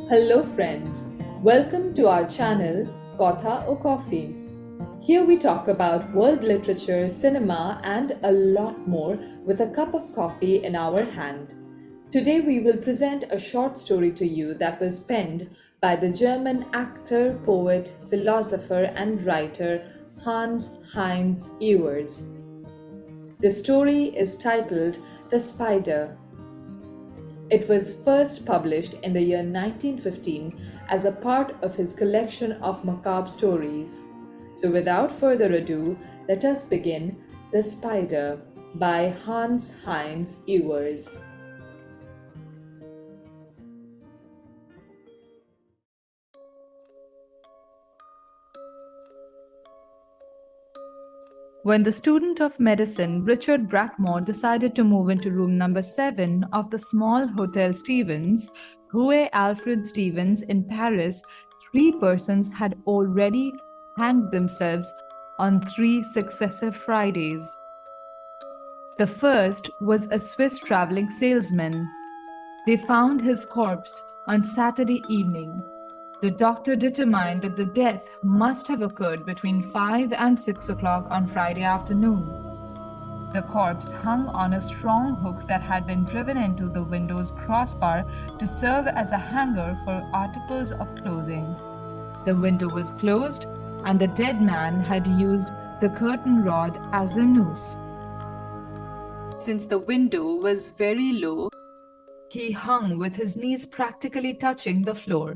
Hello friends, welcome to our channel Kotha o Coffee. Here we talk about world literature, cinema and a lot more with a cup of coffee in our hand. Today we will present a short story to you that was penned by the German actor, poet, philosopher and writer Hanns Heinz Ewers. The story is titled The Spider. It was first published in the year 1915 as a part of his collection of macabre stories. So without further ado, let us begin The Spider by Hanns Heinz Ewers. When the student of medicine Richard Brackmore decided to move into room number 7 of the small Hotel Stevens, Rue Alfred Stevens in Paris, 3 persons had already hanged themselves on 3 successive Fridays. The first was a Swiss traveling salesman. They found his corpse on Saturday evening. The doctor determined that the death must have occurred between 5 and 6 o'clock on Friday afternoon. The corpse hung on a strong hook that had been driven into the window's crossbar to serve as a hanger for articles of clothing. The window was closed, and the dead man had used the curtain rod as a noose. Since the window was very low, he hung with his knees practically touching the floor,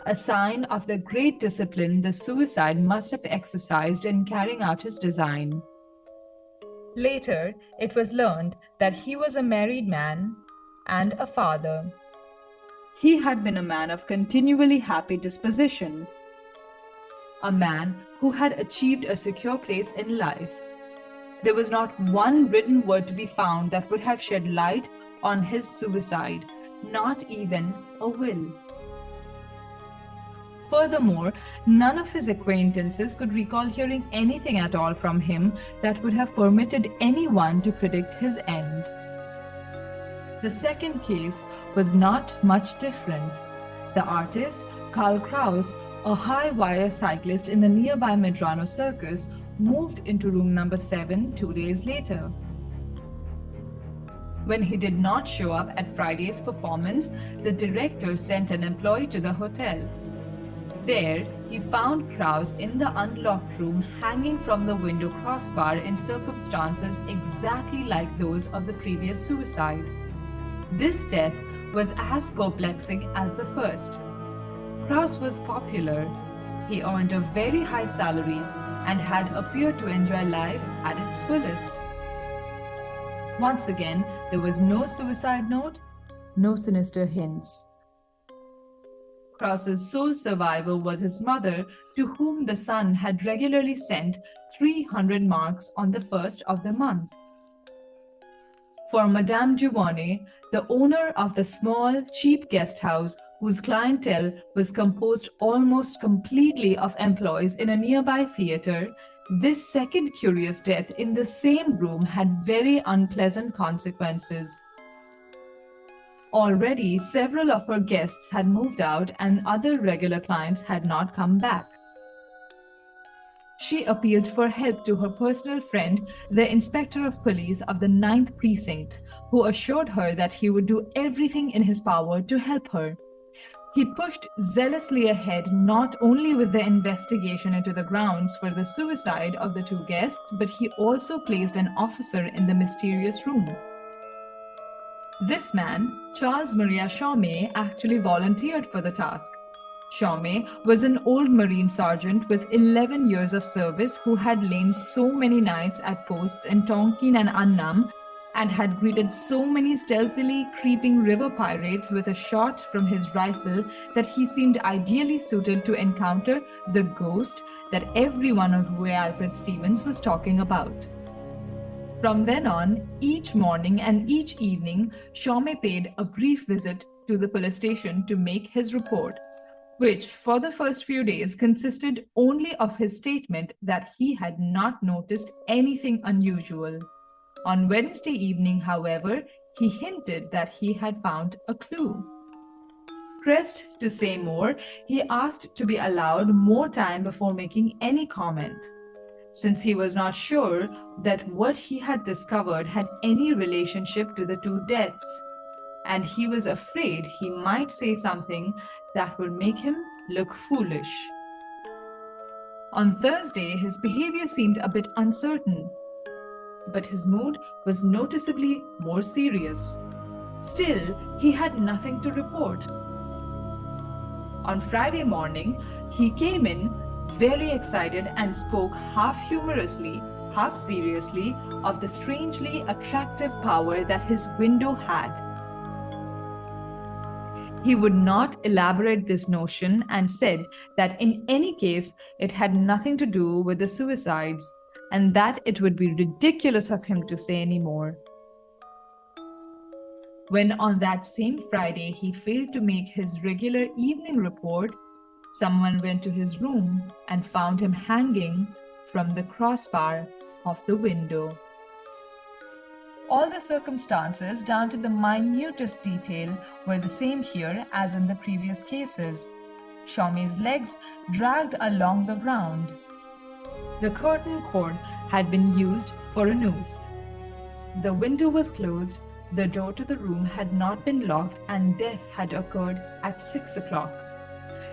a sign of the great discipline the suicide must have exercised in carrying out his design. Later, it was learned that he was a married man and a father. He had been a man of continually happy disposition, a man who had achieved a secure place in life. There was not one written word to be found that would have shed light on his suicide, not even a will. Furthermore, none of his acquaintances could recall hearing anything at all from him that would have permitted anyone to predict his end. The second case was not much different. The artist, Karl Kraus, a high-wire cyclist in the nearby Medrano Circus, moved into room number 7 2 days later. When he did not show up at Friday's performance, the director sent an employee to the hotel. There, he found Kraus in the unlocked room hanging from the window crossbar in circumstances exactly like those of the previous suicide. This death was as perplexing as the first. Kraus was popular. He earned a very high salary and had appeared to enjoy life at its fullest. Once again, there was no suicide note, no sinister hints. Kraus's sole survivor was his mother, to whom the son had regularly sent 300 marks on the first of the month. For Madame Giovanni, the owner of the small, cheap guest house, whose clientele was composed almost completely of employees in a nearby theater, this second curious death in the same room had very unpleasant consequences. Already, several of her guests had moved out and other regular clients had not come back. She appealed for help to her personal friend, the Inspector of Police of the 9th Precinct, who assured her that he would do everything in his power to help her. He pushed zealously ahead not only with the investigation into the grounds for the suicide of the 2 guests, but he also placed an officer in the mysterious room. This man, Charles Maria Chaumet, actually volunteered for the task. Chaumet was an old Marine sergeant with 11 years of service who had lain so many nights at posts in Tonkin and Annam and had greeted so many stealthily creeping river pirates with a shot from his rifle that he seemed ideally suited to encounter the ghost that everyone on Rue Alfred Stevens was talking about. From then on, each morning and each evening, Chaumet paid a brief visit to the police station to make his report, which for the first few days consisted only of his statement that he had not noticed anything unusual. On Wednesday evening, however, He hinted that he had found a clue. Pressed to say more, he asked to be allowed more time before making any comment, since he was not sure that what he had discovered had any relationship to the two deaths, and he was afraid he might say something that would make him look foolish. On Thursday, his behavior seemed a bit uncertain, but his mood was noticeably more serious. Still, he had nothing to report. On Friday morning, he came in very excited and spoke half humorously, half seriously of the strangely attractive power that his window had. He would not elaborate this notion and said that in any case it had nothing to do with the suicides and that it would be ridiculous of him to say any more. When on that same Friday he failed to make his regular evening report, someone went to his room and found him hanging from the crossbar of the window. All the circumstances, down to the minutest detail, were the same here as in the previous cases. Shawmee's legs dragged along the ground. The curtain cord had been used for a noose. The window was closed, the door to the room had not been locked, and death had occurred at 6 o'clock.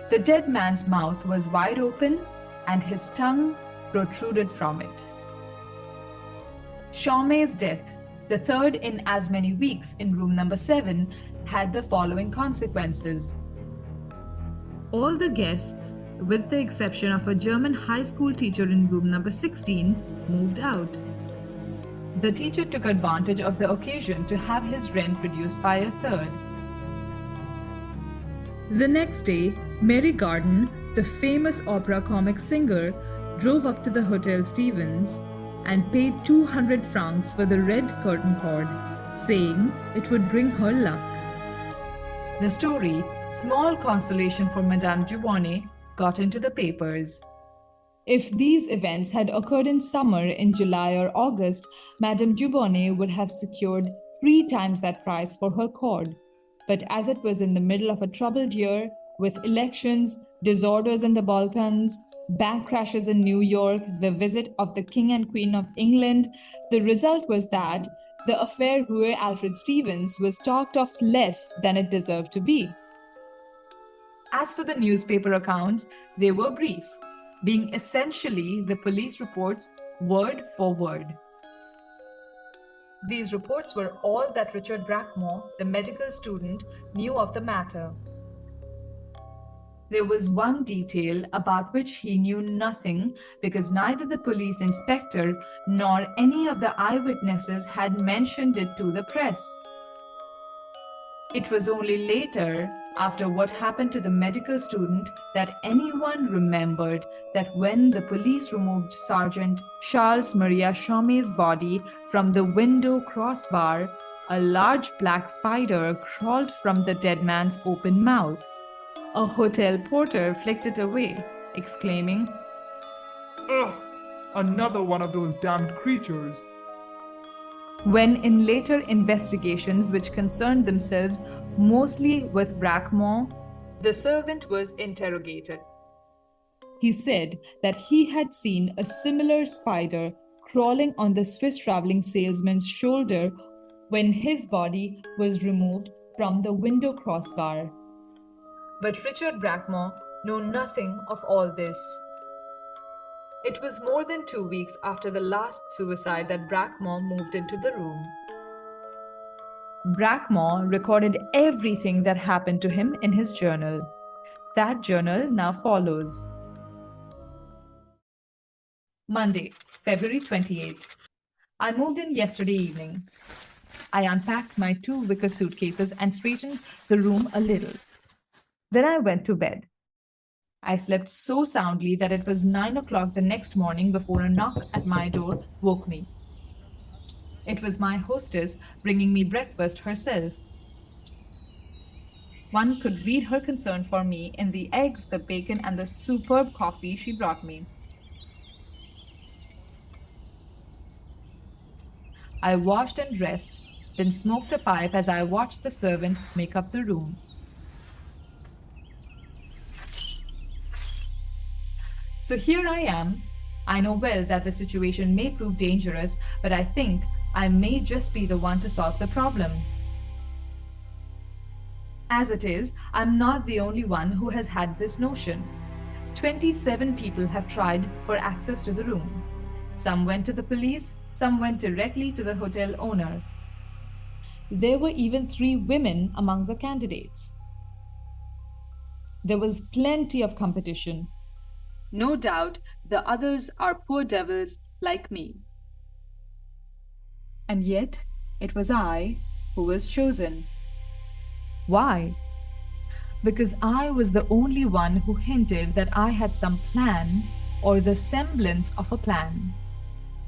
The dead man's mouth was wide open and his tongue protruded from it. Shawmee's death, the third in as many weeks in room number 7, had the following consequences. All the guests, with the exception of a German high school teacher in room number 16, moved out. The teacher took advantage of the occasion to have his rent reduced by a third. The next day, Mary Garden, the famous opera comic singer, drove up to the Hotel Stevens and paid 200 francs for the red curtain cord, saying it would bring her luck. The story, Small Consolation for Madame Dubonnet, got into the papers. If these events had occurred in summer, in July or August, Madame Dubonnet would have secured 3 times that price for her cord. But as it was in the middle of a troubled year, with elections, disorders in the Balkans, bank crashes in New York, the visit of the King and Queen of England, the result was that the affair Huey Alfred Stevens was talked of less than it deserved to be. As for the newspaper accounts, they were brief, being essentially the police reports word for word. These reports were all that Richard Brackmore, the medical student, knew of the matter. There was one detail about which he knew nothing because neither the police inspector nor any of the eyewitnesses had mentioned it to the press. It was only later, after what happened to the medical student, that anyone remembered that when the police removed Sergeant Charles Maria Shawmee's body from the window crossbar, a large black spider crawled from the dead man's open mouth. A hotel porter flicked it away, exclaiming, "Ugh, another one of those damned creatures." When in later investigations which concerned themselves mostly with Brackmore, the servant was interrogated. He said that he had seen a similar spider crawling on the Swiss traveling salesman's shoulder when his body was removed from the window crossbar. But Richard Brackmore knew nothing of all this. It was more than 2 weeks after the last suicide that Brackmore moved into the room. Brackmore recorded everything that happened to him in his journal. That journal now follows. Monday, February 28th. I moved in yesterday evening. I unpacked my 2 wicker suitcases and straightened the room a little. Then I went to bed. I slept so soundly that it was 9 o'clock the next morning before a knock at my door woke me. It was my hostess bringing me breakfast herself. One could read her concern for me in the eggs, the bacon, and the superb coffee she brought me. I washed and dressed, then smoked a pipe as I watched the servant make up the room. So here I am. I know well that the situation may prove dangerous, but I think I may just be the one to solve the problem. As it is, I'm not the only one who has had this notion. 27 people have tried for access to the room. Some went to the police, some went directly to the hotel owner. There were even 3 women among the candidates. There was plenty of competition. No doubt the others are poor devils like me. And yet, it was I who was chosen. Why? Because I was the only one who hinted that I had some plan or the semblance of a plan.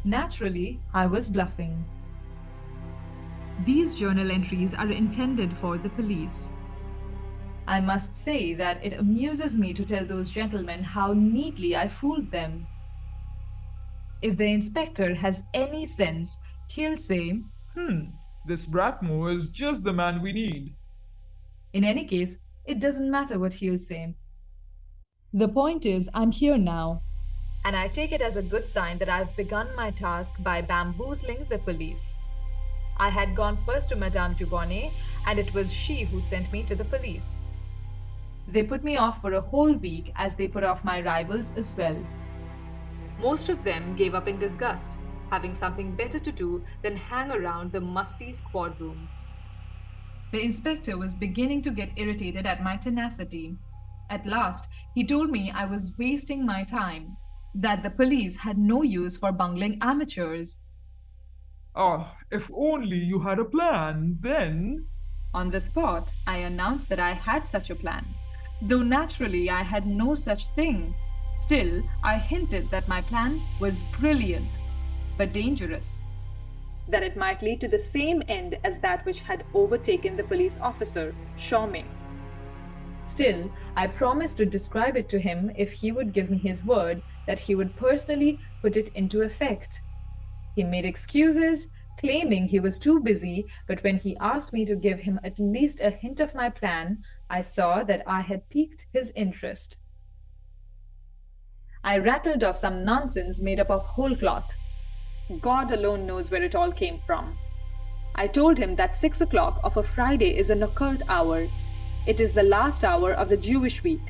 Naturally, I was bluffing. These journal entries are intended for the police. I must say that it amuses me to tell those gentlemen how neatly I fooled them. If the inspector has any sense, he'll say, This Brackmore is just the man we need. In any case, it doesn't matter what he'll say. The point is, I'm here now, and I take it as a good sign that I've begun my task by bamboozling the police. I had gone first to Madame Dubonnet, and it was she who sent me to the police. They put me off for a whole week, as they put off my rivals as well. Most of them gave up in disgust, having something better to do than hang around the musty squad room. The inspector was beginning to get irritated at my tenacity. At last, he told me I was wasting my time, that the police had no use for bungling amateurs. If only you had a plan, then... On the spot, I announced that I had such a plan, though naturally I had no such thing. Still, I hinted that my plan was brilliant, but dangerous, that it might lead to the same end as that which had overtaken the police officer, Chaumet. Still, I promised to describe it to him if he would give me his word that he would personally put it into effect. He made excuses, claiming he was too busy, but when he asked me to give him at least a hint of my plan, I saw that I had piqued his interest. I rattled off some nonsense made up of whole cloth. God alone knows where it all came from. I told him that 6 o'clock of a Friday is an occult hour. It is the last hour of the Jewish week,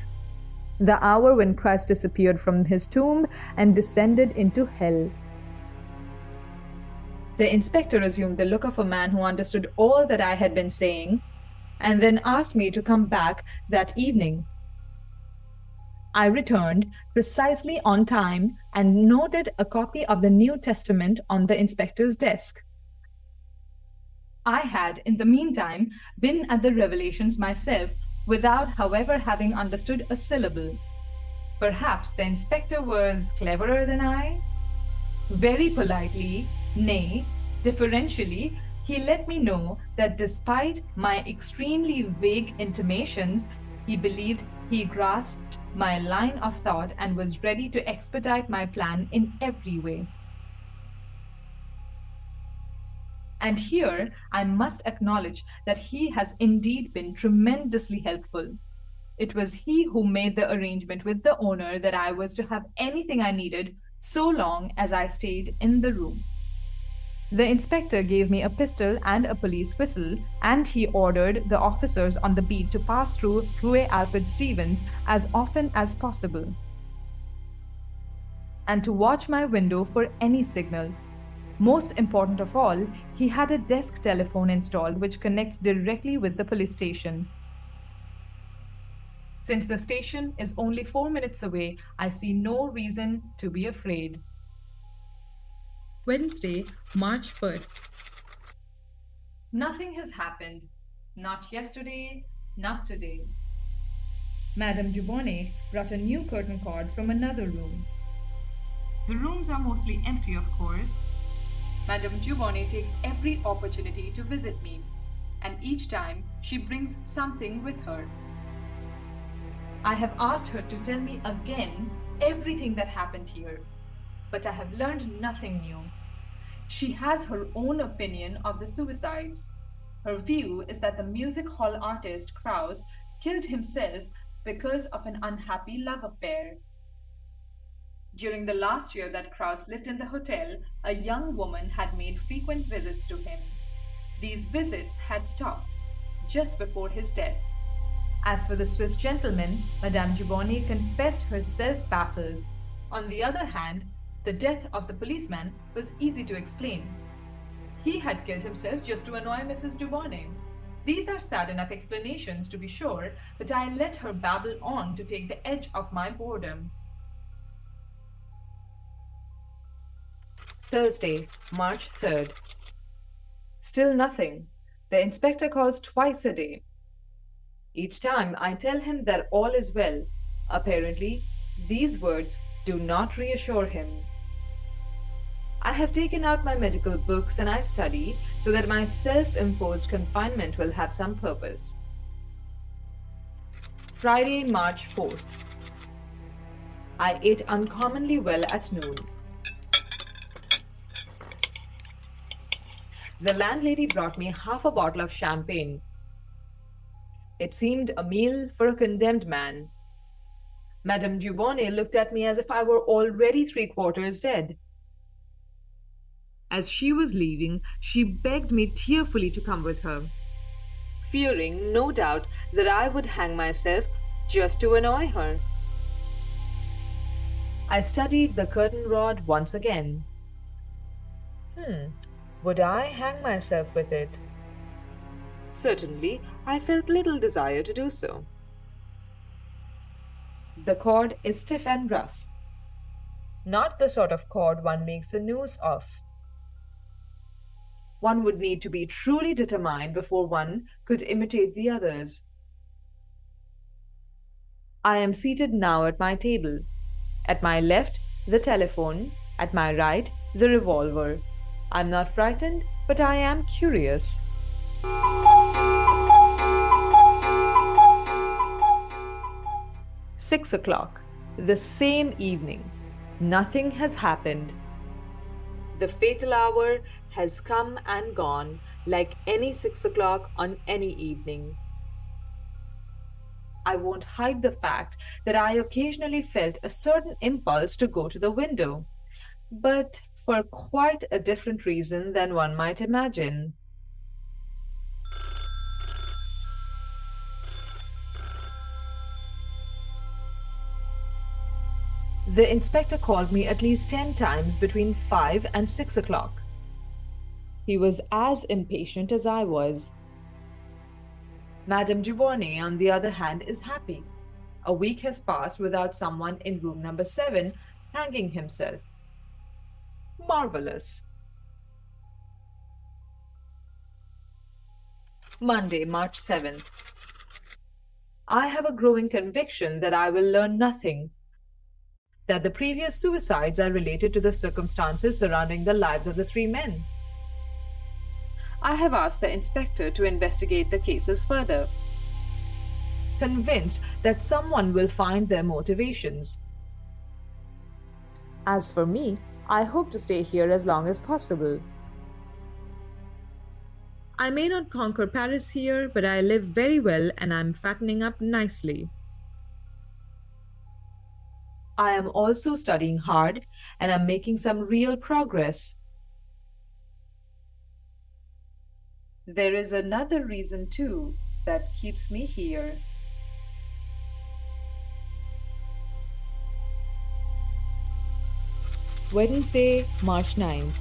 the hour when Christ disappeared from his tomb and descended into hell. The inspector assumed the look of a man who understood all that I had been saying, and then asked me to come back that evening. I returned precisely on time and noted a copy of the New Testament on the inspector's desk. I had, in the meantime, been at the Revelations myself, without, however, having understood a syllable. Perhaps the inspector was cleverer than I? Very politely, nay, deferentially, he let me know that despite my extremely vague intimations, he believed he grasped my line of thought and was ready to expedite my plan in every way. And here I must acknowledge that he has indeed been tremendously helpful. It was he who made the arrangement with the owner that I was to have anything I needed so long as I stayed in the room. The inspector gave me a pistol and a police whistle, and he ordered the officers on the beat to pass through Rue Alfred Stevens as often as possible, and to watch my window for any signal. Most important of all, he had a desk telephone installed which connects directly with the police station. Since the station is only 4 minutes away, I see no reason to be afraid. Wednesday, March 1st. Nothing has happened. Not yesterday, not today. Madame Dubonnet brought a new curtain cord from another room. The rooms are mostly empty, of course. Madame Dubonnet takes every opportunity to visit me, and each time she brings something with her. I have asked her to tell me again everything that happened here, but I have learned nothing new. She has her own opinion of the suicides. Her view is that the music hall artist Krauss killed himself because of an unhappy love affair. During the last year that Krauss lived in the hotel, a young woman had made frequent visits to him. These visits had stopped just before his death. As for the Swiss gentleman, Madame Gibboni confessed herself baffled. On the other hand, the death of the policeman was easy to explain. He had killed himself just to annoy Mrs. Gibboni. These are sad enough explanations, to be sure, but I let her babble on to take the edge off my boredom. Thursday, March 3rd. Still nothing. The inspector calls twice a day. Each time I tell him that all is well. Apparently, these words do not reassure him. I have taken out my medical books and I study so that my self-imposed confinement will have some purpose. Friday, March 4th. I ate uncommonly well at noon. The landlady brought me half a bottle of champagne. It seemed a meal for a condemned man. Madame Gibboni looked at me as if I were already 3/4 dead. As she was leaving, she begged me tearfully to come with her, fearing, no doubt, that I would hang myself just to annoy her. I studied the curtain rod once again. Would I hang myself with it? Certainly, I felt little desire to do so. The cord is stiff and rough. Not the sort of cord one makes a noose of. One would need to be truly determined before one could imitate the others. I am seated now at my table. At my left, the telephone. At my right, the revolver. I'm not frightened, but I am curious. Six o'clock, the same evening. Nothing has happened. The fatal hour has come and gone like any 6 o'clock on any evening. I won't hide the fact that I occasionally felt a certain impulse to go to the window, but for quite a different reason than one might imagine. The inspector called me at least 10 times between 5 and 6 o'clock. He was as impatient as I was. Madame Gibboni, on the other hand, is happy. A week has passed without someone in room number 7 hanging himself. Marvelous. Monday, March 7th. I have a growing conviction that I will learn nothing, that the previous suicides are related to the circumstances surrounding the lives of the 3 men. I have asked the inspector to investigate the cases further, convinced that someone will find their motivations. As for me, I hope to stay here as long as possible. I may not conquer Paris here, but I live very well and I'm fattening up nicely. I am also studying hard and I'm making some real progress. There is another reason too that keeps me here. Wednesday, March 9th.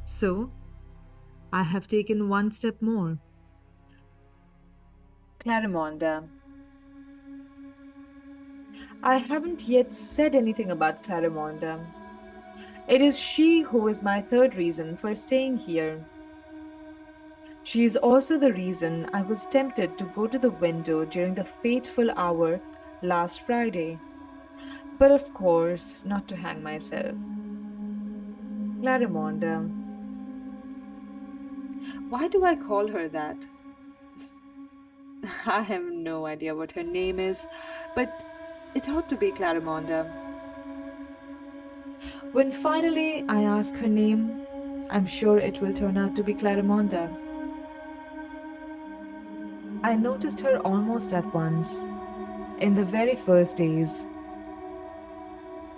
So, I have taken one step more. Clarimonda. I haven't yet said anything about Clarimonda. It is she who is my third reason for staying here. She is also the reason I was tempted to go to the window during the fateful hour last Friday. But of course, not to hang myself. Clarimonda. Why do I call her that? I have no idea what her name is, but it ought to be Clarimonda. When finally I ask her name, I'm sure it will turn out to be Clarimonda. I noticed her almost at once, in the very first days.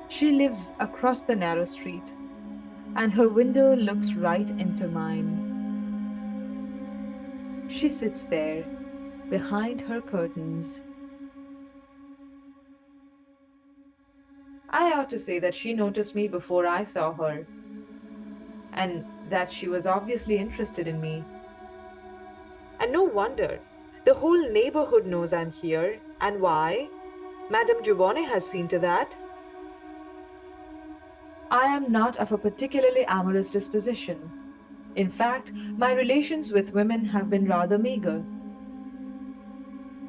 She lives across the narrow street, and her window looks right into mine. She sits there, behind her curtains. I ought to say that she noticed me before I saw her, and that she was obviously interested in me. And no wonder. The whole neighborhood knows I'm here. And why? Madame Dubonnet has seen to that. I am not of a particularly amorous disposition. In fact, my relations with women have been rather meager.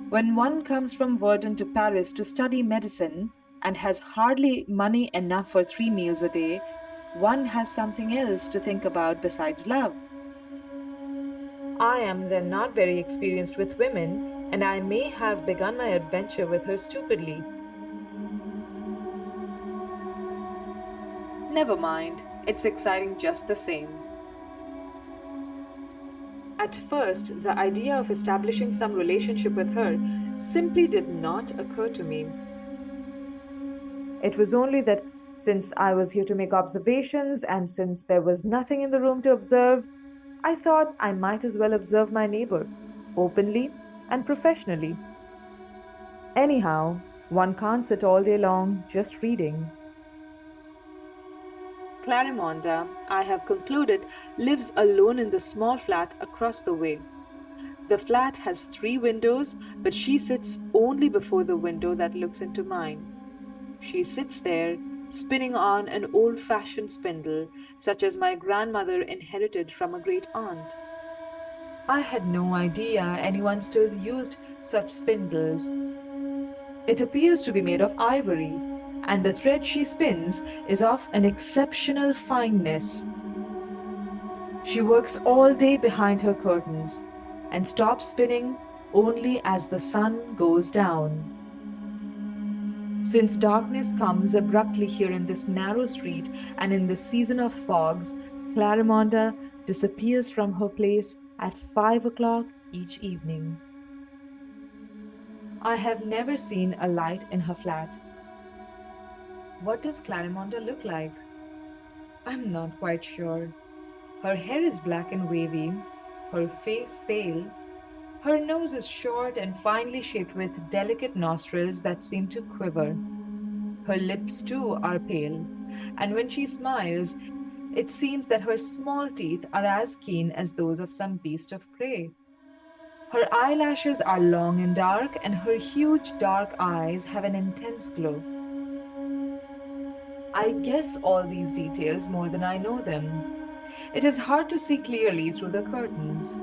When one comes from Verdun to Paris to study medicine and has hardly money enough for 3 meals a day, one has something else to think about besides love. I am then not very experienced with women, and I may have begun my adventure with her stupidly. Never mind, it's exciting just the same. At first, the idea of establishing some relationship with her simply did not occur to me. It was only that since I was here to make observations and since there was nothing in the room to observe, I thought I might as well observe my neighbor, openly and professionally. Anyhow, one can't sit all day long just reading. Clarimonda, I have concluded, lives alone in the small flat across the way. The flat has 3 windows, but she sits only before the window that looks into mine. She sits there, spinning on an old-fashioned spindle, such as my grandmother inherited from a great aunt. I had no idea anyone still used such spindles. It appears to be made of ivory, and the thread she spins is of an exceptional fineness. She works all day behind her curtains and stops spinning only as the sun goes down. Since darkness comes abruptly here in this narrow street and in the season of fogs, Clarimonda disappears from her place at 5 o'clock each evening. I have never seen a light in her flat. What does Clarimonda look like? I'm not quite sure. Her hair is black and wavy, her face pale. Her nose is short and finely shaped with delicate nostrils that seem to quiver. Her lips, too, are pale, and when she smiles, it seems that her small teeth are as keen as those of some beast of prey. Her eyelashes are long and dark, and her huge dark eyes have an intense glow. I guess all these details more than I know them. It is hard to see clearly through the curtains.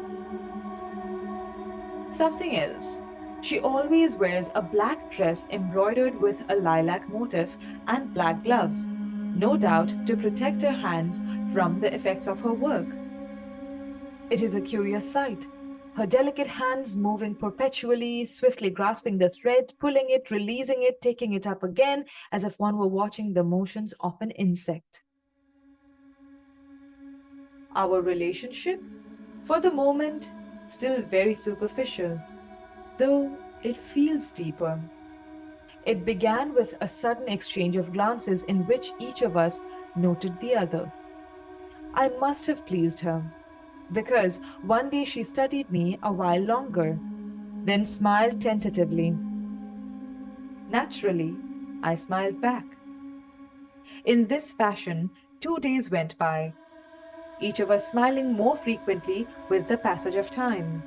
Something else. She always wears a black dress embroidered with a lilac motif and black gloves, no doubt to protect her hands from the effects of her work. It is a curious sight. Her delicate hands moving perpetually, swiftly grasping the thread, pulling it, releasing it, taking it up again, as if one were watching the motions of an insect. Our relationship, for the moment, still very superficial, though it feels deeper. It began with a sudden exchange of glances in which each of us noted the other. I must have pleased her, because one day she studied me a while longer, then smiled tentatively. Naturally, I smiled back. In this fashion, 2 days went by, each of us smiling more frequently with the passage of time.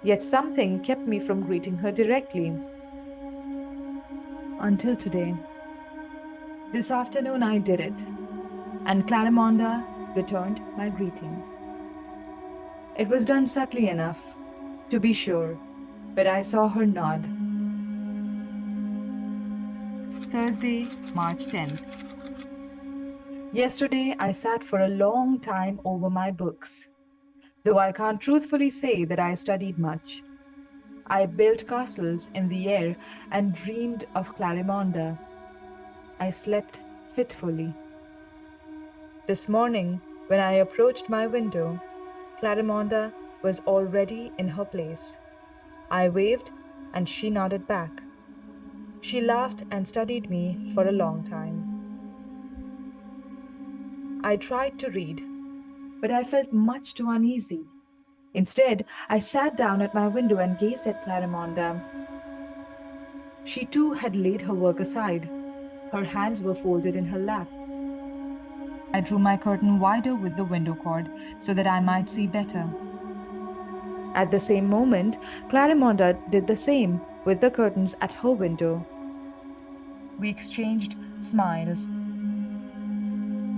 Yet something kept me from greeting her directly. Until today. This afternoon I did it, and Clarimonda returned my greeting. It was done subtly enough, to be sure, but I saw her nod. Thursday, March 10th. Yesterday I sat for a long time over my books, though I can't truthfully say that I studied much. I built castles in the air and dreamed of Clarimonda. I slept fitfully. This morning, when I approached my window, Clarimonda was already in her place. I waved and she nodded back. She laughed and studied me for a long time. I tried to read, but I felt much too uneasy. Instead, I sat down at my window and gazed at Clarimonda. She too had laid her work aside. Her hands were folded in her lap. I drew my curtain wider with the window cord so that I might see better. At the same moment, Clarimonda did the same with the curtains at her window. We exchanged smiles.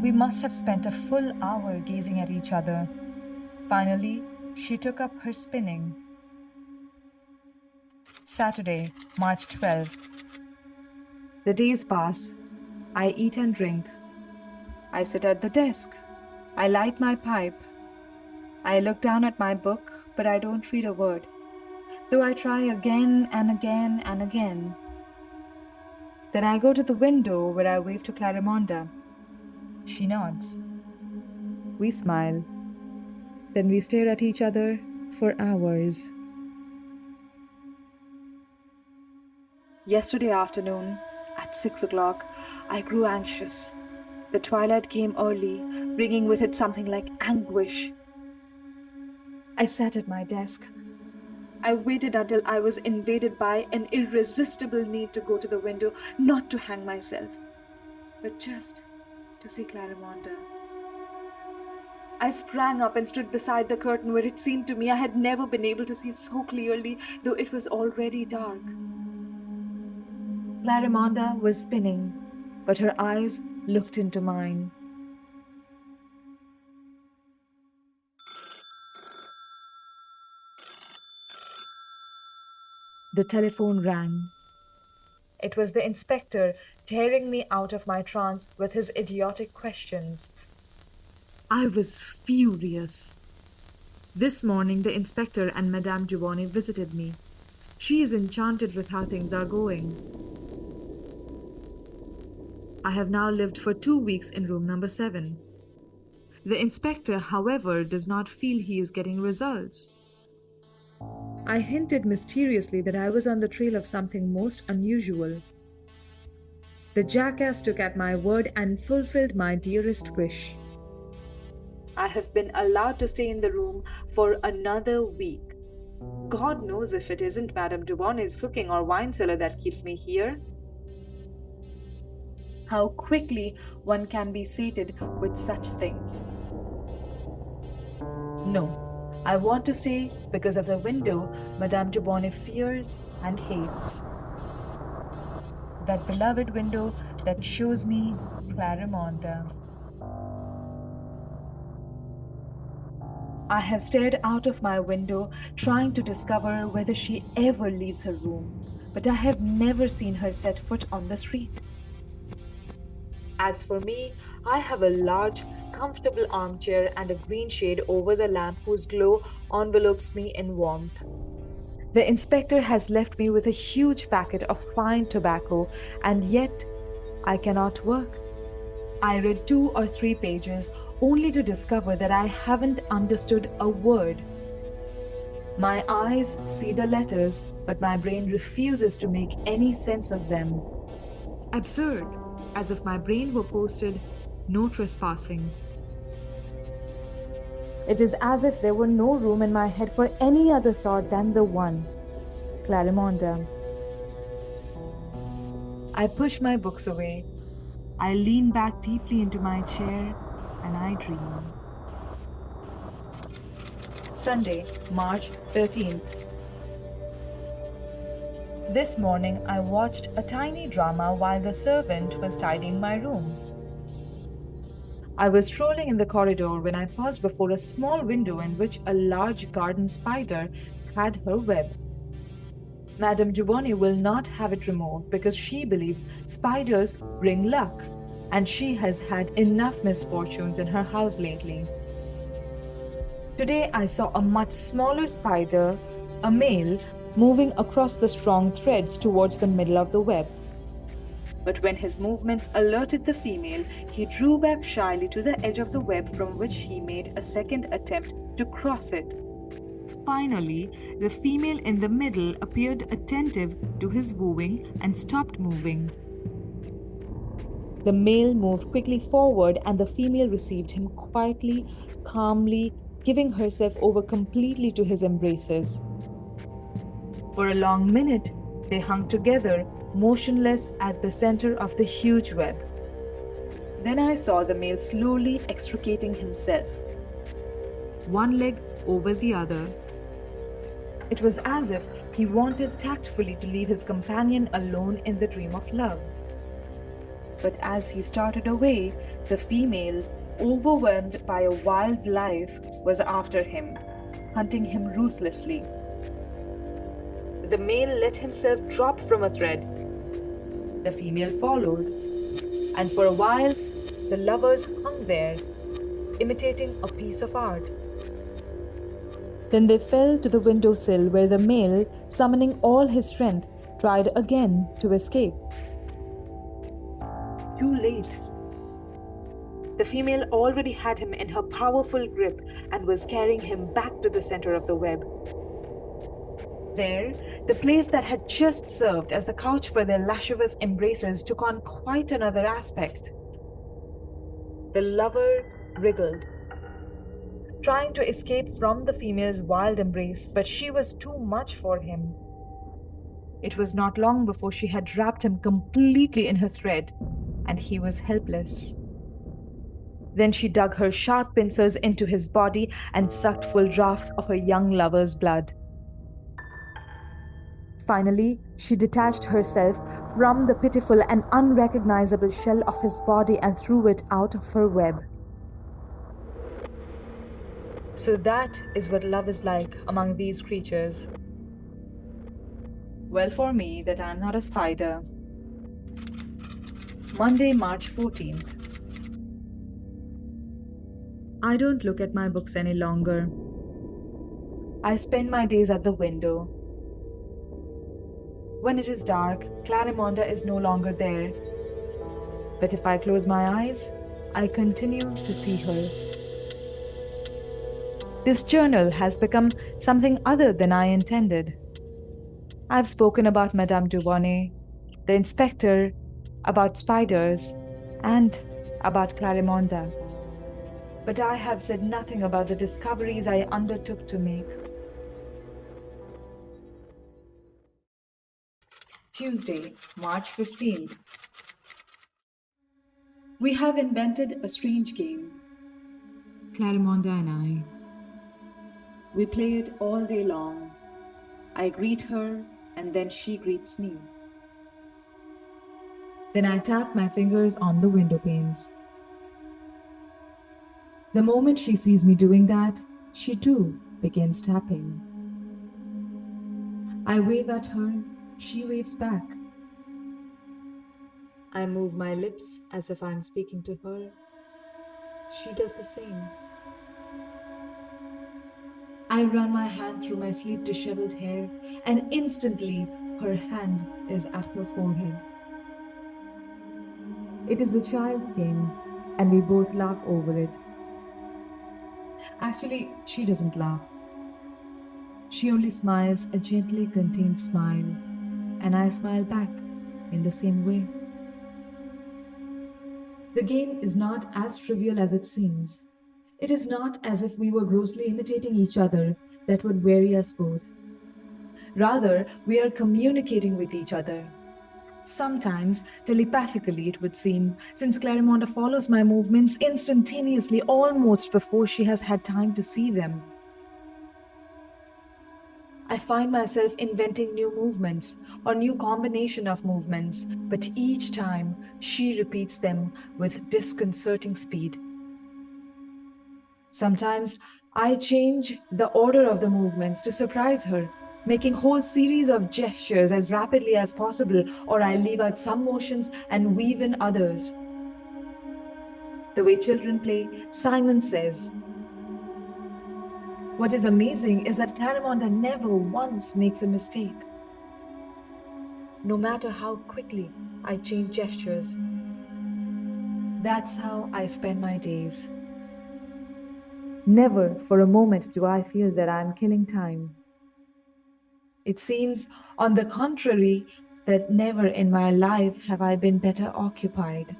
We must have spent a full hour gazing at each other. Finally, she took up her spinning. Saturday, March 12th. The days pass. I eat and drink. I sit at the desk. I light my pipe. I look down at my book, but I don't read a word, though I try again and again and again. Then I go to the window where I wave to Clarimonda. She nods. We smile. Then we stare at each other for hours. Yesterday afternoon, at 6 o'clock, I grew anxious. The twilight came early, bringing with it something like anguish. I sat at my desk. I waited until I was invaded by an irresistible need to go to the window, not to hang myself, but just to see Clarimonda. I sprang up and stood beside the curtain where it seemed to me I had never been able to see so clearly, though it was already dark. Clarimonda was spinning, but her eyes looked into mine. The telephone rang. It was the inspector tearing me out of my trance with his idiotic questions. I was furious. This morning, the inspector and Madame Giovanni visited me. She is enchanted with how things are going. I have now lived for 2 weeks in room number 7. The inspector, however, does not feel he is getting results. I hinted mysteriously that I was on the trail of something most unusual. The jackass took at my word and fulfilled my dearest wish. I have been allowed to stay in the room for another week. God knows if it isn't Madame Giovanni's cooking or wine cellar that keeps me here. How quickly one can be sated with such things. No, I want to stay because of the window Madame Giovanni fears and hates. That beloved window that shows me Clarimonda. I have stared out of my window trying to discover whether she ever leaves her room, but I have never seen her set foot on the street. As for me, I have a large, comfortable armchair and a green shade over the lamp whose glow envelopes me in warmth. The inspector has left me with a huge packet of fine tobacco, and yet I cannot work. I read 2 or 3 pages only to discover that I haven't understood a word. My eyes see the letters, but my brain refuses to make any sense of them. Absurd, as if my brain were posted, "No trespassing." It is as if there were no room in my head for any other thought than the one, Clarimonda. I push my books away. I lean back deeply into my chair and I dream. Sunday, March 13th. This morning I watched a tiny drama while the servant was tidying my room. I was strolling in the corridor when I paused before a small window in which a large garden spider had her web. Madame Giovanni will not have it removed because she believes spiders bring luck, and she has had enough misfortunes in her house lately. Today I saw a much smaller spider, a male, moving across the strong threads towards the middle of the web. But when his movements alerted the female, he drew back shyly to the edge of the web, from which he made a second attempt to cross it. Finally, the female in the middle appeared attentive to his wooing and stopped moving. The male moved quickly forward, and the female received him quietly, calmly, giving herself over completely to his embraces. For a long minute, they hung together, motionless at the center of the huge web. Then I saw the male slowly extricating himself, one leg over the other. It was as if he wanted tactfully to leave his companion alone in the dream of love. But as he started away, the female, overwhelmed by a wild life, was after him, hunting him ruthlessly. The male let himself drop from a thread. The female followed, and for a while the lovers hung there, imitating a piece of art. Then they fell to the windowsill, where the male, summoning all his strength, tried again to escape. Too late. The female already had him in her powerful grip and was carrying him back to the center of the web. There, the place that had just served as the couch for their lascivious embraces took on quite another aspect. The lover wriggled, trying to escape from the female's wild embrace, but she was too much for him. It was not long before she had wrapped him completely in her thread, and he was helpless. Then she dug her sharp pincers into his body and sucked full draughts of her young lover's blood. Finally, she detached herself from the pitiful and unrecognizable shell of his body and threw it out of her web. So that is what love is like among these creatures. Well for me that I'm not a spider. Monday, March 14th. I don't look at my books any longer. I spend my days at the window. When it is dark, Clarimonda is no longer there. But if I close my eyes, I continue to see her. This journal has become something other than I intended. I've spoken about Madame Duvernay, the inspector, about spiders, and about Clarimonda. But I have said nothing about the discoveries I undertook to make. Tuesday, March 15th. We have invented a strange game, Clarimonda and I. We play it all day long. I greet her, and then she greets me. Then I tap my fingers on the window panes. The moment she sees me doing that, she too begins tapping. I wave at her, she waves back. I move my lips as if I'm speaking to her. She does the same. I run my hand through my sleep-disheveled hair, and instantly her hand is at her forehead. It is a child's game, and we both laugh over it. Actually, she doesn't laugh. She only smiles a gently contained smile, and I smile back in the same way. The game is not as trivial as it seems. It is not as if we were grossly imitating each other that would weary us both. Rather, we are communicating with each other. Sometimes telepathically, it would seem, since Clarimonda follows my movements instantaneously almost before she has had time to see them. I find myself inventing new movements or new combination of movements, but each time she repeats them with disconcerting speed. Sometimes I change the order of the movements to surprise her, making whole series of gestures as rapidly as possible, or I leave out some motions and weave in others. The way children play, Simon says. What is amazing is that Clarimonda never once makes a mistake. no matter how quickly I change gestures. That's how I spend my days. Never for a moment do I feel that I'm killing time. It seems, on the contrary, that never in my life have I been better occupied.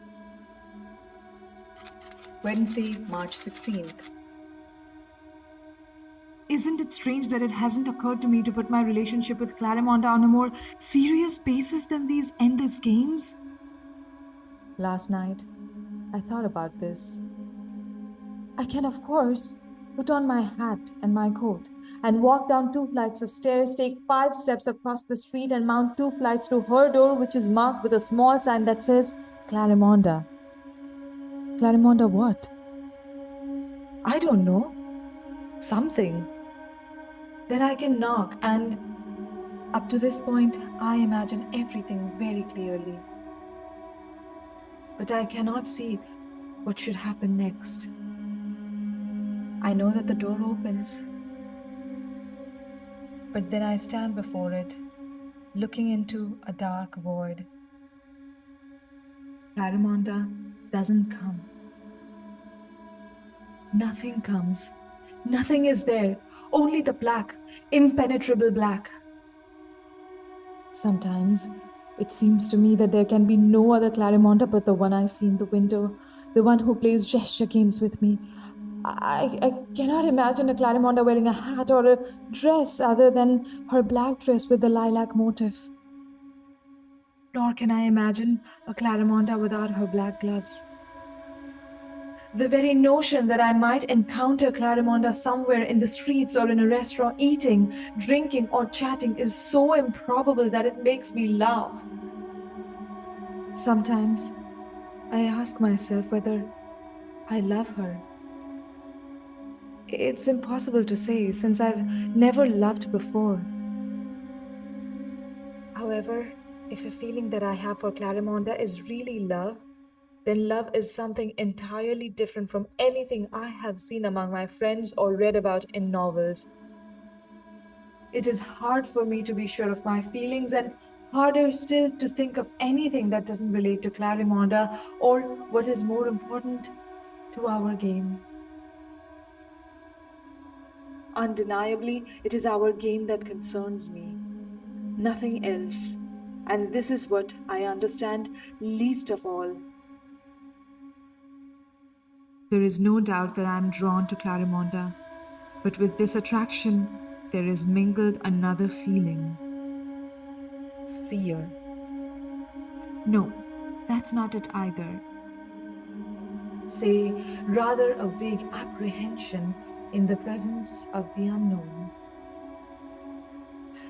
Wednesday, March 16th. Isn't it strange that it hasn't occurred to me to put my relationship with Clarimonda on a more serious basis than these endless games? Last night, I thought about this. I can, of course, put on my hat and my coat and walk down 2 flights of stairs, take 5 steps across the street, and mount 2 flights to her door, which is marked with a small sign that says Clarimonda. Clarimonda what? I don't know. Something. Then I can knock, and up to this point, I imagine everything very clearly. But I cannot see what should happen next. I know that the door opens, but then I stand before it, looking into a dark void. Clarimonda doesn't come. Nothing comes. Nothing is there. Only the black, impenetrable black. Sometimes it seems to me that there can be no other Clarimonda but the one I see in the window, the one who plays gesture games with me. I cannot imagine a Clarimonda wearing a hat or a dress other than her black dress with the lilac motif. Nor can I imagine a Clarimonda without her black gloves. The very notion that I might encounter Clarimonda somewhere in the streets or in a restaurant eating, drinking, or chatting is so improbable that it makes me laugh. Sometimes I ask myself whether I love her. It's impossible to say since I've never loved before. However, if the feeling that I have for Clarimonda is really love, then love is something entirely different from anything I have seen among my friends or read about in novels. It is hard for me to be sure of my feelings and harder still to think of anything that doesn't relate to Clarimonda or, what is more important, to our game. Undeniably, it is our game that concerns me, nothing else. And this is what I understand least of all. There is no doubt that I am drawn to Clarimonda, but with this attraction, there is mingled another feeling: fear. No, that's not it either. Say, rather a vague apprehension in the presence of the unknown.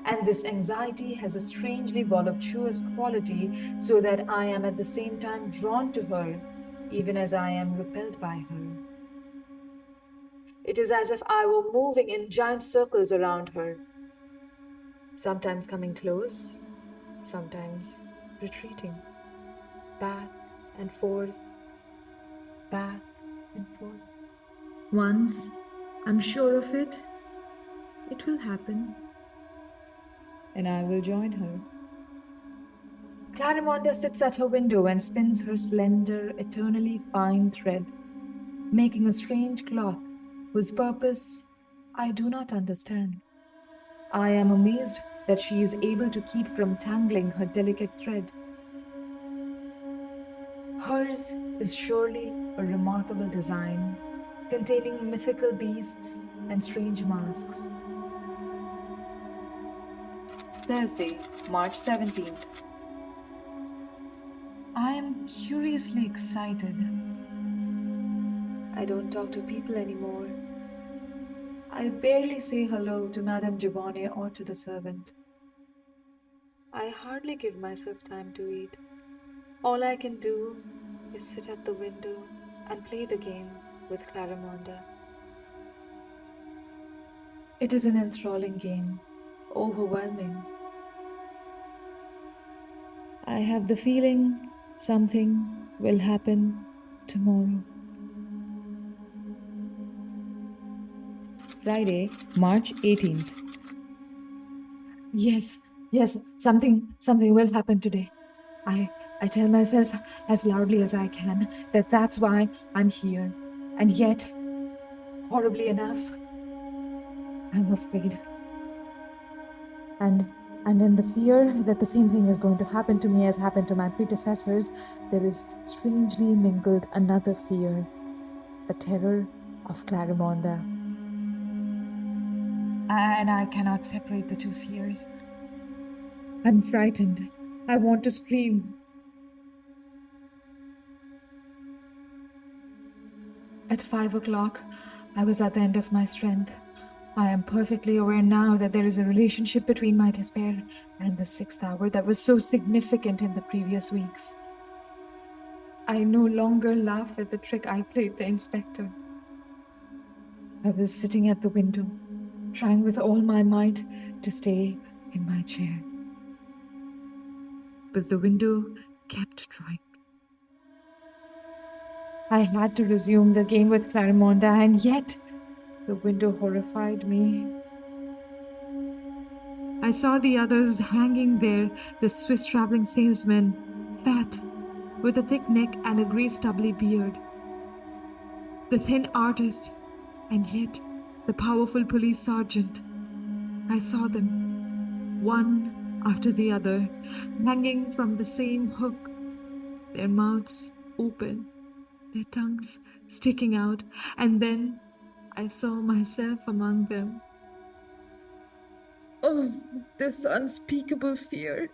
And this anxiety has a strangely voluptuous quality, so that I am at the same time drawn to her, even as I am repelled by her. It is as if I were moving in giant circles around her, sometimes coming close, sometimes retreating, back and forth, back and forth. Once I'm sure of it, it will happen, and I will join her. Clarimonda sits at her window and spins her slender, eternally fine thread, making a strange cloth whose purpose I do not understand. I am amazed that she is able to keep from tangling her delicate thread. Hers is surely a remarkable design, containing mythical beasts and strange masks. Thursday, March 17th. I am curiously excited. I don't talk to people anymore. I barely say hello to Madame Giovanni or to the servant. I hardly give myself time to eat. All I can do is sit at the window and play the game with Clarimonda. It is an enthralling game, overwhelming. I have the feeling something will happen tomorrow. Friday, March 18th. Yes, Yes, something will happen today. I tell myself as loudly as I can that that's why I'm here. And yet, horribly enough, I'm afraid. And in the fear that the same thing is going to happen to me as happened to my predecessors, there is strangely mingled another fear, the terror of Clarimonda. And I cannot separate the two fears. I'm frightened. I want to scream. At 5 o'clock, I was at the end of my strength. I am perfectly aware now that there is a relationship between my despair and the 6th hour that was so significant in the previous weeks. I no longer laugh at the trick I played the inspector. I was sitting at the window, trying with all my might to stay in my chair. But the window kept drawing me. I had to resume the game with Clarimonda, and yet the window horrified me. I saw the others hanging there, the Swiss traveling salesman, fat, with a thick neck and a grey stubbly beard. The thin artist, and yet the powerful police sergeant. I saw them, one after the other, hanging from the same hook, their mouths open, their tongues sticking out, and then I saw myself among them. Oh, this unspeakable fear!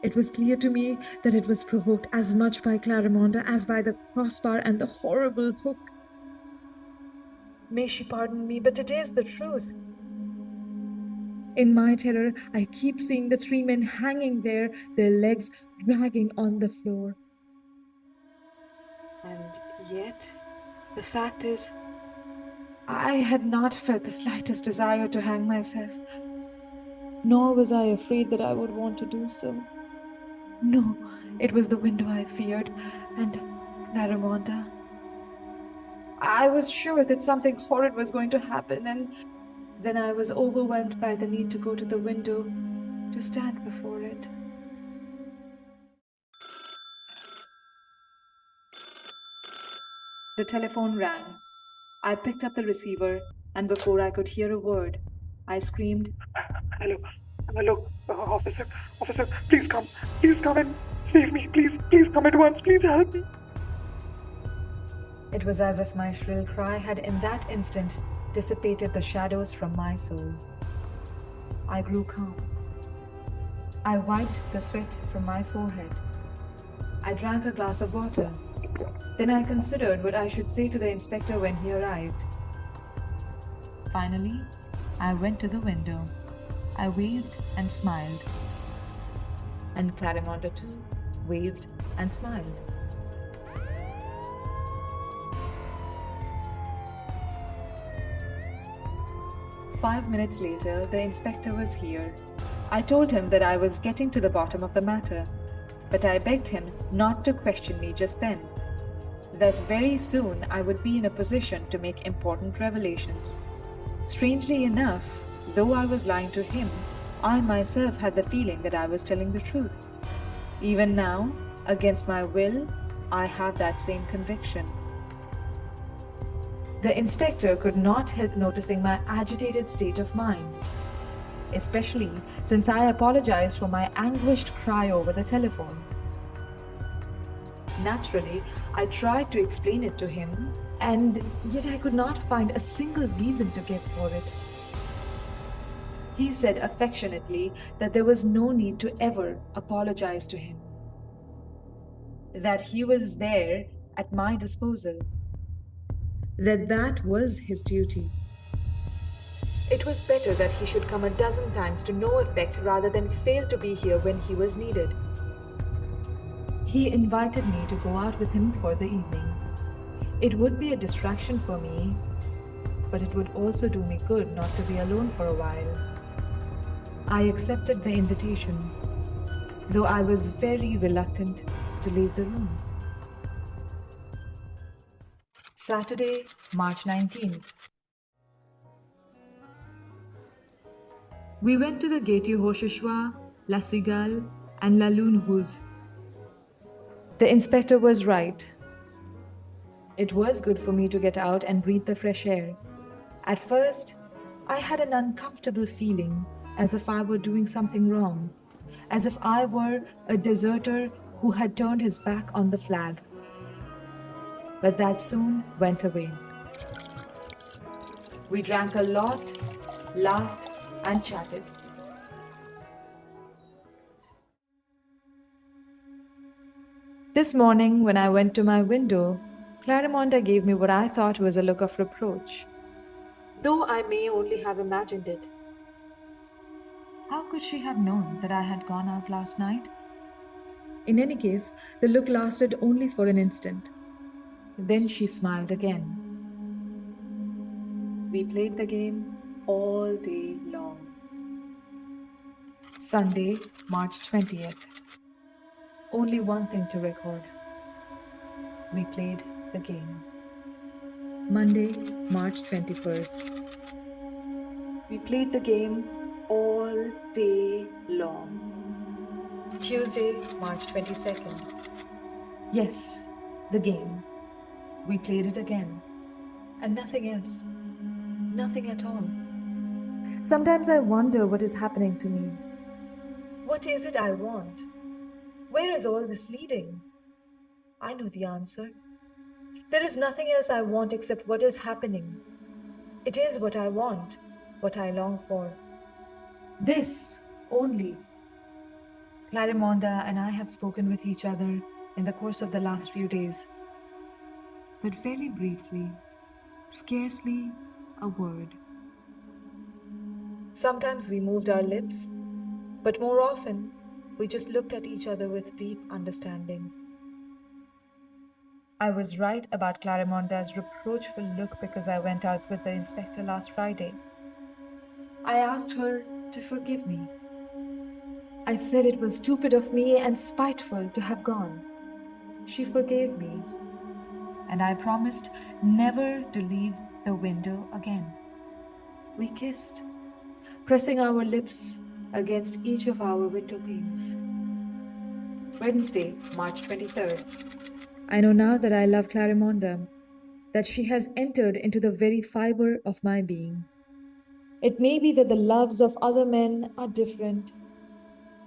It was clear to me that it was provoked as much by Clarimonda as by the crossbar and the horrible hook. May she pardon me, but it is the truth. In my terror, I keep seeing the three men hanging there, their legs dragging on the floor. And yet, the fact is, I had not felt the slightest desire to hang myself, nor was I afraid that I would want to do so. No, it was the window I feared, and Clarimonda. I was sure that something horrid was going to happen, and then I was overwhelmed by the need to go to the window, to stand before it. The telephone rang. I picked up the receiver, and before I could hear a word, I screamed, Hello, officer, please come and save me, please come at once, please help me. It was as if my shrill cry had in that instant dissipated the shadows from my soul. I grew calm. I wiped the sweat from my forehead. I drank a glass of water. Then I considered what I should say to the inspector when he arrived. Finally, I went to the window. I waved and smiled. And Clarimonda too waved and smiled. "5 minutes later, the inspector was here. I told him that I was getting to the bottom of the matter, but I begged him not to question me just then, that very soon I would be in a position to make important revelations. Strangely enough, though I was lying to him, I myself had the feeling that I was telling the truth. Even now, against my will, I have that same conviction. The inspector could not help noticing my agitated state of mind, especially since I apologized for my anguished cry over the telephone. Naturally, I tried to explain it to him, and yet I could not find a single reason to give for it. He said affectionately that there was no need to ever apologize to him, that he was there at my disposal, that was his duty. It was better that he should come a dozen times to no effect rather than fail to be here when he was needed. He invited me to go out with him for the evening. It would be a distraction for me, but it would also do me good not to be alone for a while. I accepted the invitation, though I was very reluctant to leave the room. Saturday, March 19th. We went to the Gaiety Rochechouart La Cigale, and La Lune Rouge. The inspector was right. It was good for me to get out and breathe the fresh air. At first, I had an uncomfortable feeling, as if I were doing something wrong, as if I were a deserter who had turned his back on the flag. But that soon went away. We drank a lot, laughed, and chatted. This morning, when I went to my window, Clarimonda gave me what I thought was a look of reproach, though I may only have imagined it. How could she have known that I had gone out last night? In any case, the look lasted only for an instant. Then she smiled again. We played the game all day long. Sunday, March 20th. Only one thing to record. We played the game. Monday, March 21st. We played the game all day long. Tuesday, March 22nd. Yes, the game. We played it again. And nothing else. Nothing at all. Sometimes I wonder what is happening to me. What is it I want? Where is all this leading? I know the answer. There is nothing else I want except what is happening. It is what I want, what I long for. This only. Clarimonda and I have spoken with each other in the course of the last few days, but very briefly, scarcely a word. Sometimes we moved our lips, but more often we just looked at each other with deep understanding. I was right about Clarimonda's reproachful look because I went out with the inspector last Friday. I asked her to forgive me. I said it was stupid of me and spiteful to have gone. She forgave me, and I promised never to leave the window again. We kissed, pressing our lips against each of our window panes. Wednesday, March 23rd. I know now that I love Clarimonda, that she has entered into the very fiber of my being. It may be that the loves of other men are different,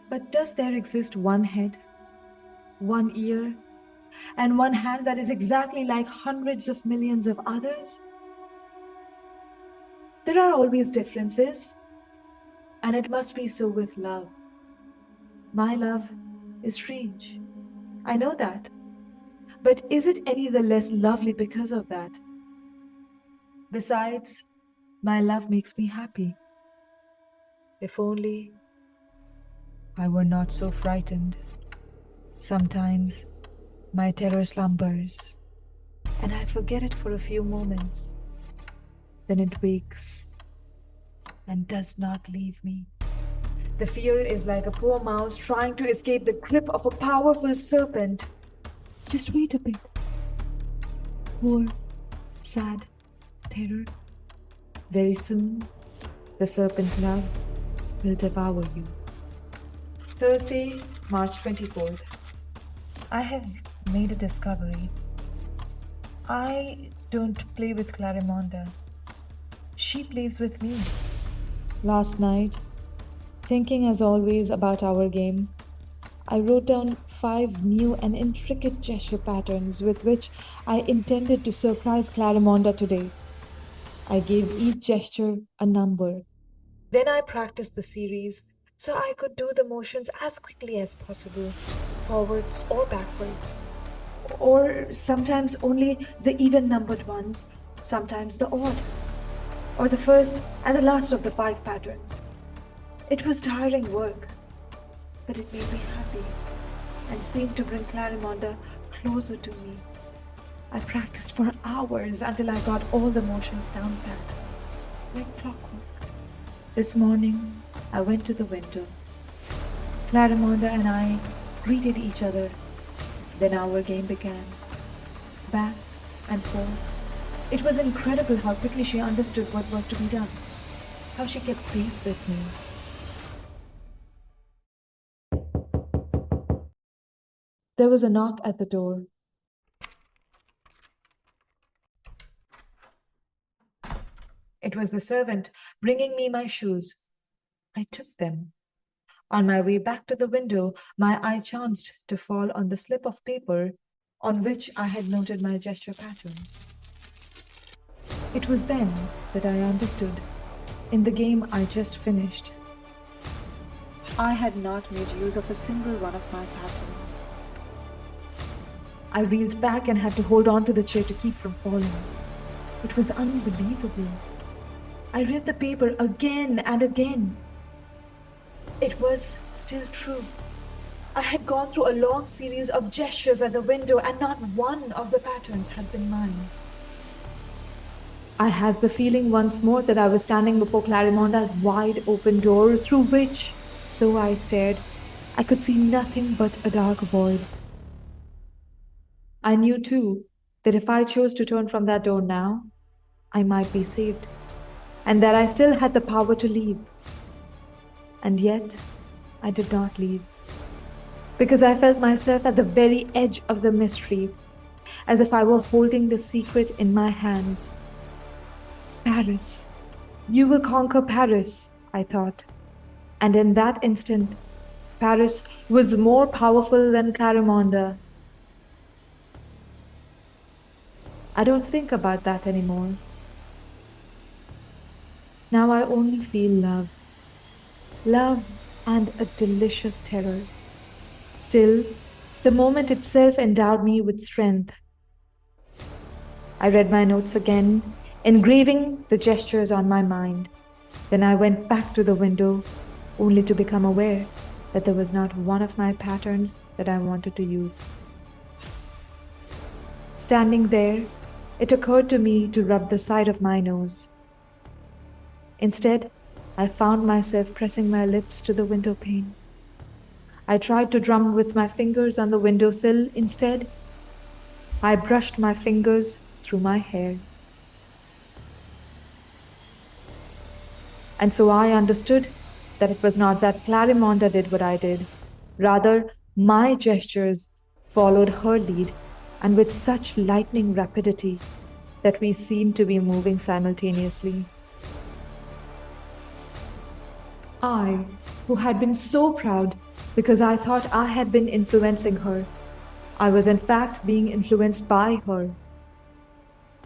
but does there exist one head, one ear, and one hand that is exactly like hundreds of millions of others? There are always differences, and it must be so with love. My love is strange. I know that. But is it any the less lovely because of that? Besides, my love makes me happy. If only I were not so frightened. Sometimes my terror slumbers, and I forget it for a few moments. Then it wakes and does not leave me. The fear is like a poor mouse trying to escape the grip of a powerful serpent. Just wait a bit. Poor, sad terror. Very soon, the serpent love will devour you. Thursday, March 24th. I have made a discovery. I don't play with Clarimonda. She plays with me. Last night, thinking as always about our game, I wrote down 5 new and intricate gesture patterns with which I intended to surprise Clarimonda today. I gave each gesture a number. Then I practiced the series so I could do the motions as quickly as possible, forwards or backwards. Or sometimes only the even numbered ones, sometimes the odd, or the first and the last of the 5 patterns. It was tiring work, but it made me happy and seemed to bring Clarimonda closer to me. I practiced for hours until I got all the motions down pat, like clockwork. This morning, I went to the window. Clarimonda and I greeted each other. Then our game began. Back and forth. It was incredible how quickly she understood what was to be done, how she kept pace with me. There was a knock at the door. It was the servant bringing me my shoes. I took them. On my way back to the window, my eye chanced to fall on the slip of paper on which I had noted my gesture patterns. It was then that I understood, in the game I just finished, I had not made use of a single one of my patterns. I reeled back and had to hold on to the chair to keep from falling. It was unbelievable. I read the paper again and again. It was still true. I had gone through a long series of gestures at the window and not one of the patterns had been mine. I had the feeling once more that I was standing before Clarimonda's wide open door, through which, though I stared, I could see nothing but a dark void. I knew too that if I chose to turn from that door now, I might be saved, and that I still had the power to leave. And yet, I did not leave, because I felt myself at the very edge of the mystery, as if I were holding the secret in my hands. Paris. You will conquer Paris, I thought. And in that instant, Paris was more powerful than Clarimonda. I don't think about that anymore. Now I only feel love. Love and a delicious terror. Still, the moment itself endowed me with strength. I read my notes again, engraving the gestures on my mind. Then I went back to the window, only to become aware that there was not one of my patterns that I wanted to use. Standing there, it occurred to me to rub the side of my nose. Instead, I found myself pressing my lips to the window pane. I tried to drum with my fingers on the windowsill. Instead, I brushed my fingers through my hair. And so I understood that it was not that Clarimonda did what I did. Rather, my gestures followed her lead, and with such lightning rapidity that we seemed to be moving simultaneously. I, who had been so proud because I thought I had been influencing her, I was in fact being influenced by her.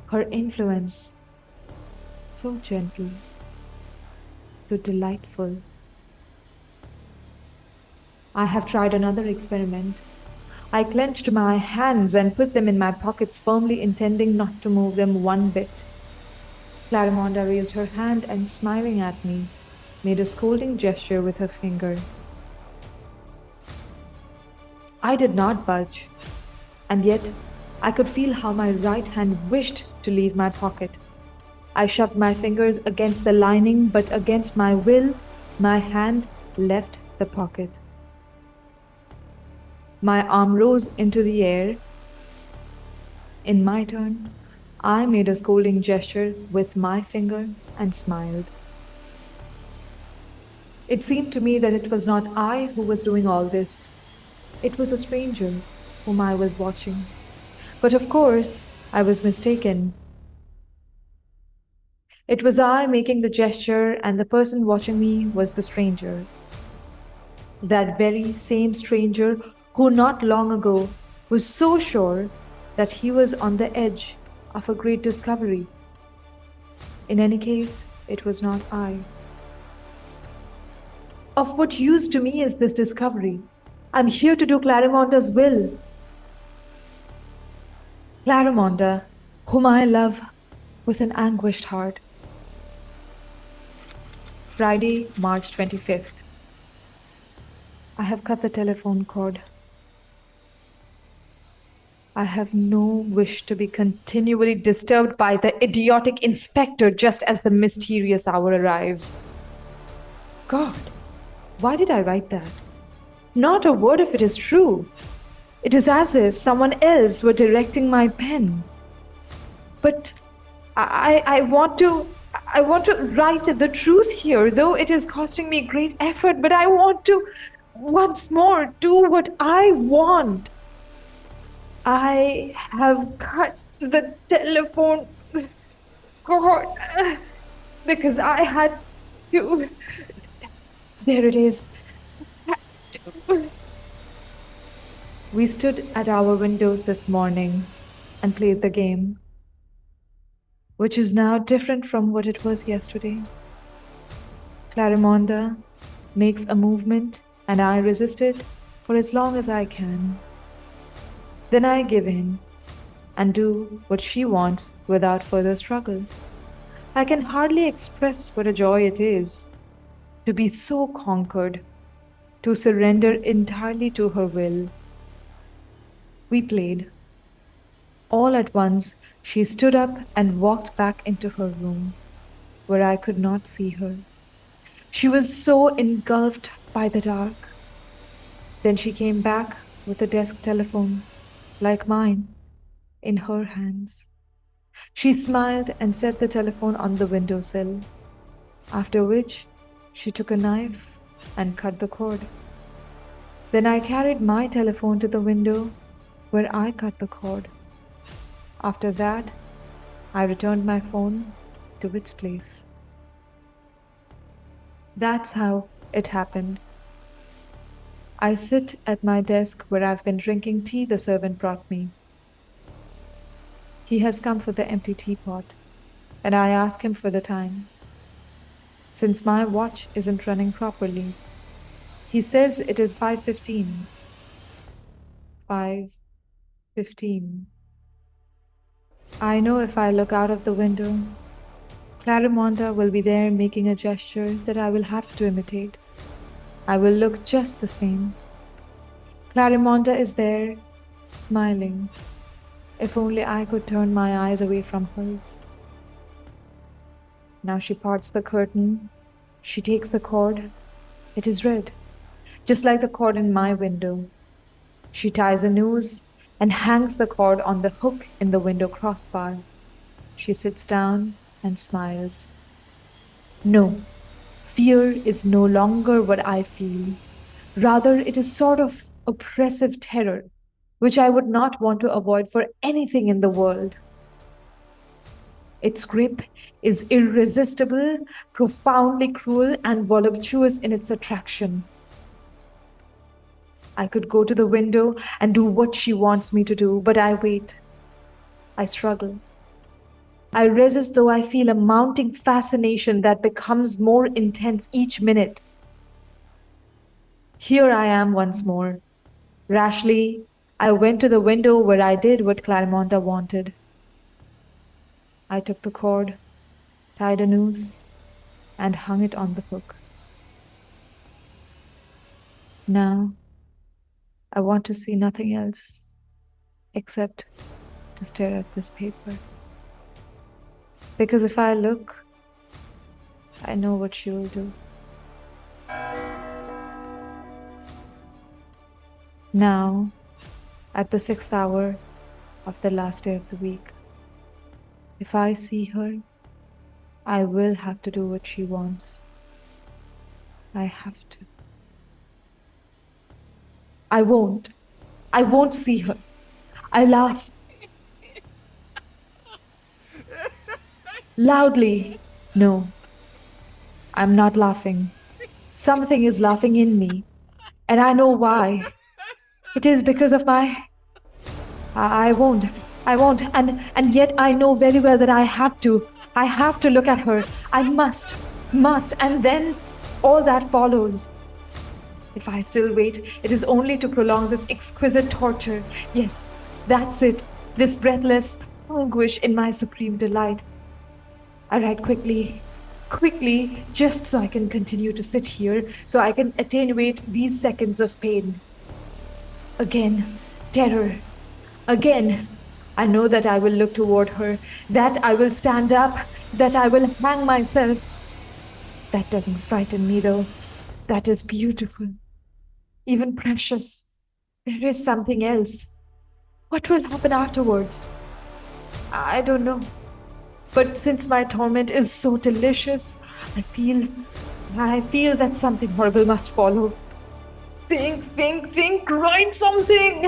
Her influence, so gentle, so delightful. I have tried another experiment. I clenched my hands and put them in my pockets, firmly intending not to move them one bit. Clarimonda raised her hand and, smiling at me, made a scolding gesture with her finger. I did not budge, and yet I could feel how my right hand wished to leave my pocket. I shoved my fingers against the lining, but against my will, my hand left the pocket. My arm rose into the air. In my turn, I made a scolding gesture with my finger and smiled. It seemed to me that it was not I who was doing all this. It was a stranger whom I was watching. But of course, I was mistaken. It was I making the gesture, and the person watching me was the stranger. That very same stranger who not long ago was so sure that he was on the edge of a great discovery. In any case, it was not I. Of what use to me is this discovery? I'm here to do Clarimonda's will. Clarimonda, whom I love with an anguished heart. Friday, March 25th. I have cut the telephone cord. I have no wish to be continually disturbed by the idiotic inspector just as the mysterious hour arrives. God, why did I write that? Not a word of it is true. It is as if someone else were directing my pen. But I want to write the truth here, though it is costing me great effort, but I want to once more do what I want. I have cut the telephone cord because I had to. There it is. We stood at our windows this morning and played the game, which is now different from what it was yesterday. Clarimonda makes a movement and I resist it for as long as I can. Then I give in and do what she wants without further struggle. I can hardly express what a joy it is to be so conquered, to surrender entirely to her will. We played. All at once, she stood up and walked back into her room, where I could not see her. She was so engulfed by the dark. Then she came back with a desk telephone, like mine, in her hands. She smiled and set the telephone on the windowsill, after which she took a knife and cut the cord. Then I carried my telephone to the window, where I cut the cord. After that, I returned my phone to its place. That's how it happened. I sit at my desk where I've been drinking tea the servant brought me. He has come for the empty teapot, and I ask him for the time. Since my watch isn't running properly, he says it is 5:15. 5:15. I know if I look out of the window, Clarimonda will be there making a gesture that I will have to imitate. I will look just the same. Clarimonda is there, smiling. If only I could turn my eyes away from hers. Now she parts the curtain. She takes the cord. It is red, just like the cord in my window. She ties a noose and hangs the cord on the hook in the window crossbar. She sits down and smiles. No, fear is no longer what I feel. Rather, it is sort of oppressive terror, which I would not want to avoid for anything in the world. Its grip is irresistible, profoundly cruel, and voluptuous in its attraction. I could go to the window and do what she wants me to do, but I wait. I struggle. I resist, though I feel a mounting fascination that becomes more intense each minute. Here I am once more. Rashly, I went to the window where I did what Clarimonda wanted. I took the cord, tied a noose, and hung it on the hook. Now, I want to see nothing else except to stare at this paper. Because if I look, I know what she will do. Now, at the 6th hour of the last day of the week, if I see her, I will have to do what she wants. I have to. I won't see her. I laugh. Loudly. No, I'm not laughing. Something is laughing in me, and I know why. It is because of my... I won't, and yet I know very well that I have to. I have to look at her. I must, and then all that follows. If I still wait, it is only to prolong this exquisite torture. Yes, that's it, this breathless anguish in my supreme delight. I write quickly, just so I can continue to sit here, so I can attenuate these seconds of pain. Again, terror. Again, I know that I will look toward her, that I will stand up, that I will hang myself. That doesn't frighten me, though. That is beautiful, even precious. There is something else. What will happen afterwards? I don't know. But since my torment is so delicious, I feel that something horrible must follow. Think, write something,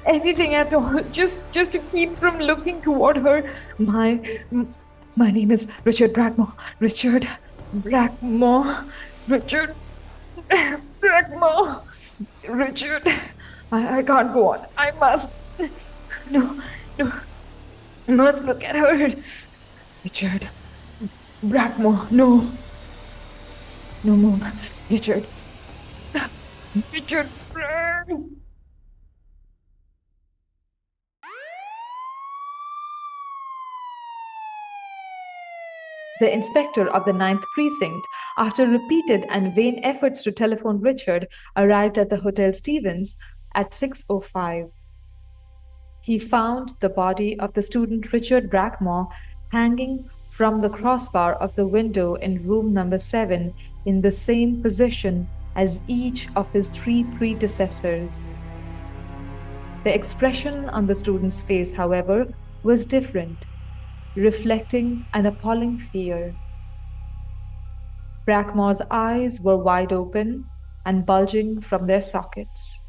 anything at all, just to keep from looking toward her. My name is Richard Brackmore. Richard Brackmore. Richard Brackmore. Richard. I can't go on. I must. No. I must look at her. Richard Brackmore. No. No more. Richard. Richard. The inspector of the Ninth Precinct, after repeated and vain efforts to telephone Richard, arrived at the Hotel Stevens at 6:05. He found the body of the student Richard Brackmore hanging from the crossbar of the window in room number 7 in the same position as each of his 3 predecessors. The expression on the student's face, however, was different, reflecting an appalling fear. Brackmore's eyes were wide open and bulging from their sockets.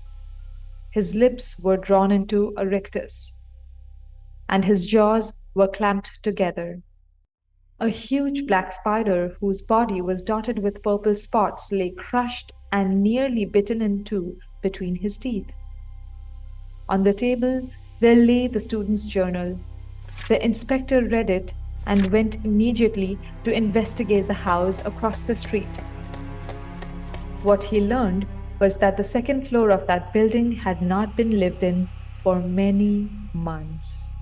His lips were drawn into a rictus, and his jaws were clamped together. A huge black spider, whose body was dotted with purple spots, lay crushed and nearly bitten in two between his teeth. On the table, there lay the student's journal. The inspector read it and went immediately to investigate the house across the street. What he learned was that the second floor of that building had not been lived in for many months.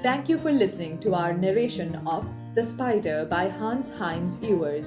Thank you for listening to our narration of The Spider by Hanns Heinz Ewers.